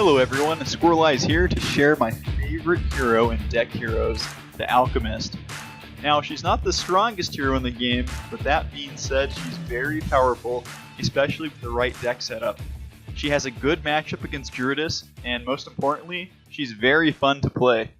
Hello everyone, Squirreleyez here to share my favorite hero in deck heroes, the Alchemist. Now, she's not the strongest hero in the game, but that being said, she's very powerful, especially with the right deck setup. She has a good matchup against Druidus, and most importantly, she's very fun to play.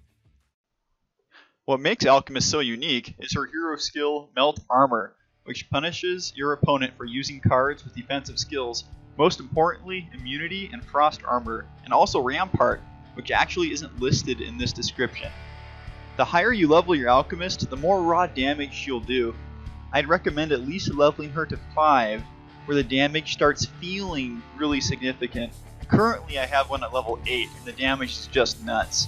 What makes Alchemist so unique is her hero skill, Melt Armor, which punishes your opponent for using cards with defensive skills. Most importantly, immunity and frost armor, and also rampart, which actually isn't listed in this description. The higher you level your Alchemist, the more raw damage she'll do. I'd recommend at least leveling her to 5, where the damage starts feeling really significant. Currently I have one at level 8, and the damage is just nuts.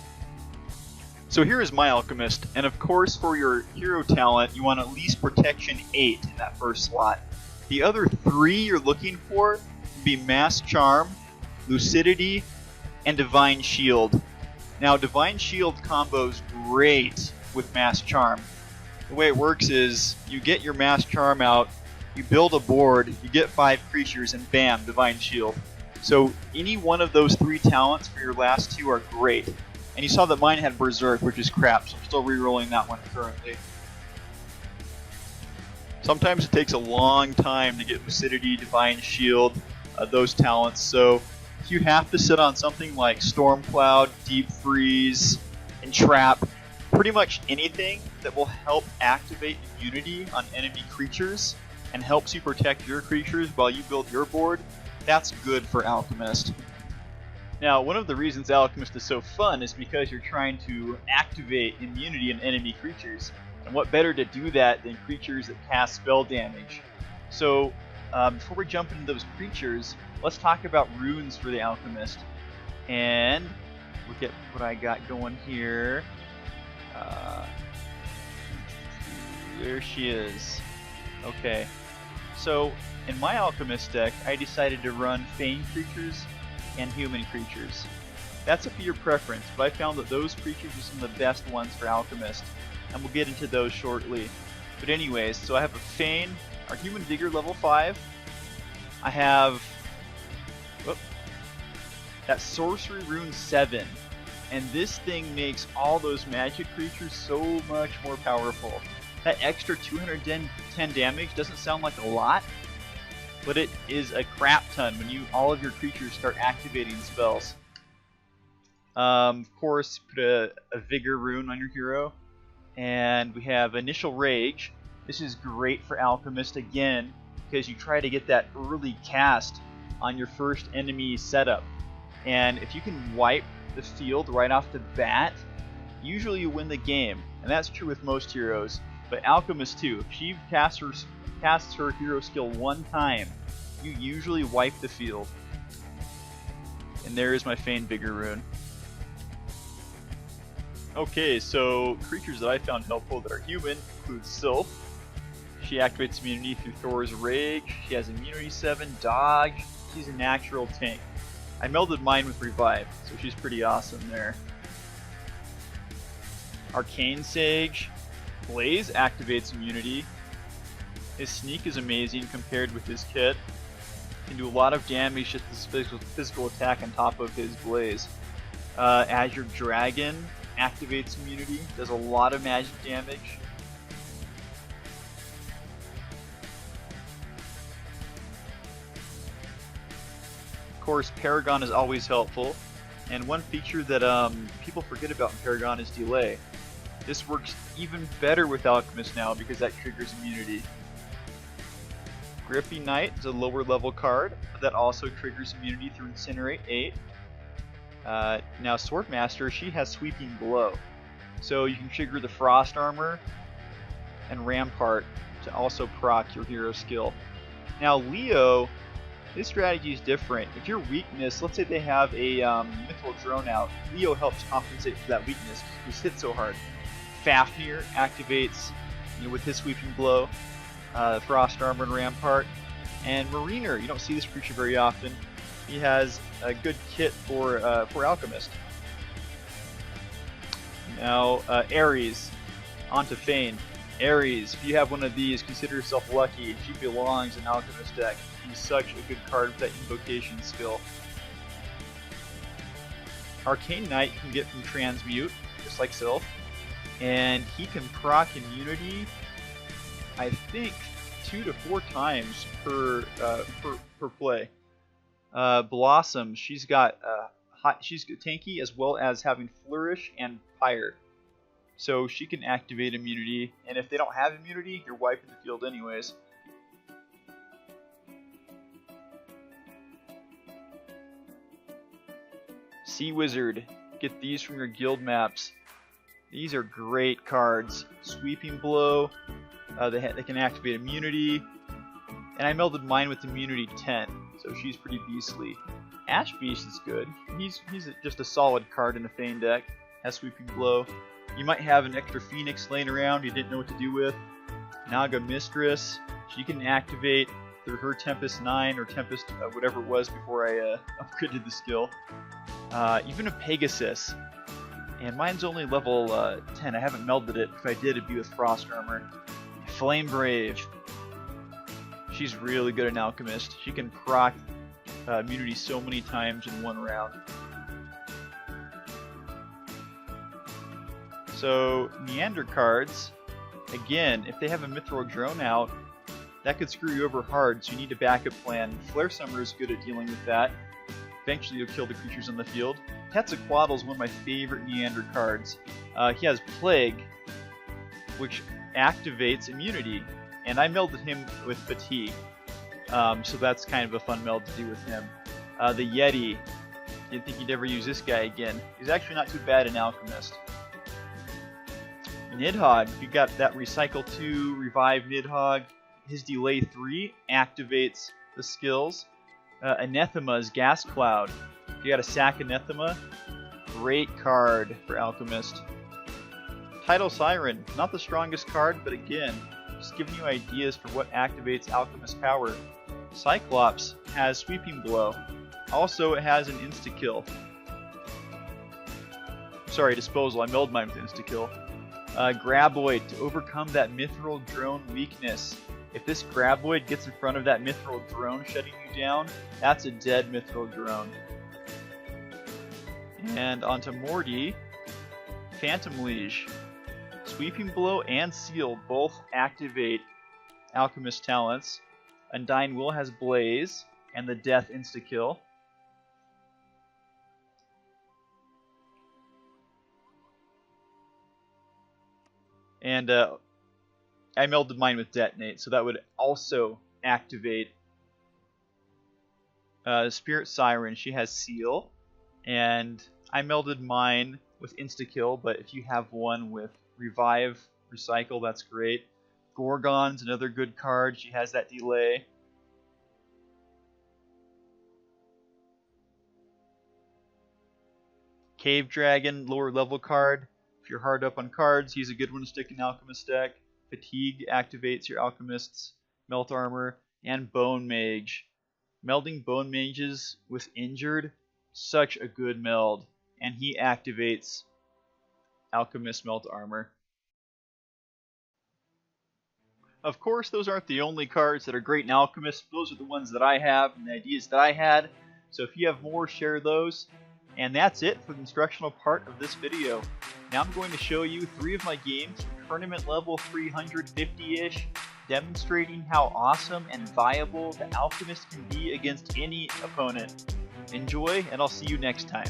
So here is my Alchemist, and of course for your hero talent you want at least protection 8 in that first slot. The other 3 you're looking for be Mass Charm, Lucidity, and Divine Shield. Now Divine Shield combos great with Mass Charm. The way it works is you get your Mass Charm out, you build a board, you get 5 creatures, and bam, Divine Shield. So any one of those 3 talents for your last 2 are great. And you saw that mine had Berserk, which is crap, so I'm still rerolling that one currently. Sometimes it takes a long time to get Lucidity, Divine Shield, those talents, so if you have to sit on something like Storm Cloud, Deep Freeze, Entrap, pretty much anything that will help activate immunity on enemy creatures and helps you protect your creatures while you build your board, that's good for Alchemist. Now, one of the reasons Alchemist is so fun is because you're trying to activate immunity in enemy creatures. And what better to do that than creatures that cast spell damage? So, before we jump into those creatures, let's talk about runes for the Alchemist. And look at what I got going here. There she is. Okay. So, in my Alchemist deck, I decided to run Fane creatures and human creatures. That's up to your preference, but I found that those creatures are some of the best ones for Alchemist, and we'll get into those shortly. But anyways, so I have a Fane, our Human Vigor level 5. I have that Sorcery Rune 7, and this thing makes all those magic creatures so much more powerful. That extra 210 damage doesn't sound like a lot, but it is a crap ton when all of your creatures start activating spells. Of course, put a Vigor rune on your hero. And we have Initial Rage. This is great for Alchemist again, because you try to get that early cast on your first enemy setup. And if you can wipe the field right off the bat, usually you win the game. And that's true with most heroes, but Alchemist too. If she casts her hero skill one time, you usually wipe the field. And there is my Fane Vigor rune. Okay, so creatures that I found helpful that are human include Sylph. She activates immunity through Thor's Rage. She has immunity 7, dodge. She's a natural tank. I melded mine with Revive, so she's pretty awesome there. Arcane Sage. Blaze activates immunity. His sneak is amazing compared with his kit. Can do a lot of damage just this physical attack on top of his Blaze. Azure Dragon activates immunity, does a lot of magic damage. Of course, Paragon is always helpful, and one feature that people forget about in Paragon is Delay. This works even better with Alchemist now because that triggers immunity. Griffy Knight is a lower level card that also triggers immunity through Incinerate 8. Now Swordmaster, she has Sweeping Blow, so you can trigger the Frost Armor and Rampart to also proc your hero skill. Now Leo, this strategy is different. If your weakness, let's say they have a Mythical Drone out, Leo helps compensate for that weakness because he hit so hard. Fafnir activates with his Sweeping Blow, Frost Armor and Rampart, and Mariner, you don't see this creature very often. He has a good kit for Alchemist. Now, Ares, onto Fane. Ares, if you have one of these, consider yourself lucky. She belongs in Alchemist deck. He's such a good card with that invocation skill. Arcane Knight can get from Transmute, just like Sylph, and he can proc immunity, I think, 2 to 4 times per play. Blossom, she's tanky as well as having Flourish and Pyre, so she can activate immunity. And if they don't have immunity, you're wiping the field anyways. Sea Wizard, get these from your guild maps. These are great cards. Sweeping Blow, they can activate immunity, and I melded mine with immunity 10, so she's pretty beastly. Ash Beast is good. He's just a solid card in a Feign deck. Has Sweeping Blow. You might have an extra Phoenix laying around you didn't know what to do with. Naga Mistress, she can activate through her Tempest 9 or Tempest whatever it was before I upgraded the skill. Even a Pegasus, and mine's only level 10. I haven't melded it. If I did, it'd be with Frost Armor. Flame Brave, she's really good at Alchemist. She can proc immunity so many times in one round. So Neander cards, again, if they have a Mithril Drone out, that could screw you over hard, so you need a backup plan. Flare Summer is good at dealing with that. Eventually you'll kill the creatures on the field. Quetzalcoatl is one of my favorite Neander cards. He has Plague, which activates immunity, and I melded him with Fatigue, so that's kind of a fun meld to do with him. The Yeti, didn't think you'd ever use this guy again. He's actually not too bad in Alchemist. Nidhogg, you got that Recycle 2, Revive Nidhogg. His Delay 3 activates the skills. Anathema's Gas Cloud. If you got a sack Anathema, great card for Alchemist. Tidal Siren, not the strongest card, but again, just giving you ideas for what activates Alchemist power. Cyclops has Sweeping Blow. Also, it has an insta-kill. Sorry, Disposal. I melded mine with insta-kill. Graboid, to overcome that Mithril Drone weakness. If this Graboid gets in front of that Mithril Drone shutting you down, that's a dead Mithril Drone. And onto Morty, Phantom Liege. Sweeping Blow and Seal both activate Alchemist talents. Undying Will has Blaze and the Death insta-kill. And I melded mine with Detonate, so that would also activate Spirit Siren. She has Seal, and I melded mine with insta-kill, but if you have one with Revive, Recycle, that's great. Gorgon's another good card. She has that delay. Cave Dragon, lower level card. If you're hard up on cards, he's a good one to stick in Alchemist deck. Fatigue activates your Alchemist's Melt Armor. And Bone Mage. Melding Bone Mages with Injured, such a good meld. And he activates Alchemist Melt Armor. Of course, those aren't the only cards that are great in Alchemist. Those are the ones that I have and the ideas that I had. So if you have more, share those. And that's it for the instructional part of this video. Now I'm going to show you 3 of my games from tournament level 350-ish, demonstrating how awesome and viable the Alchemist can be against any opponent. Enjoy, and I'll see you next time.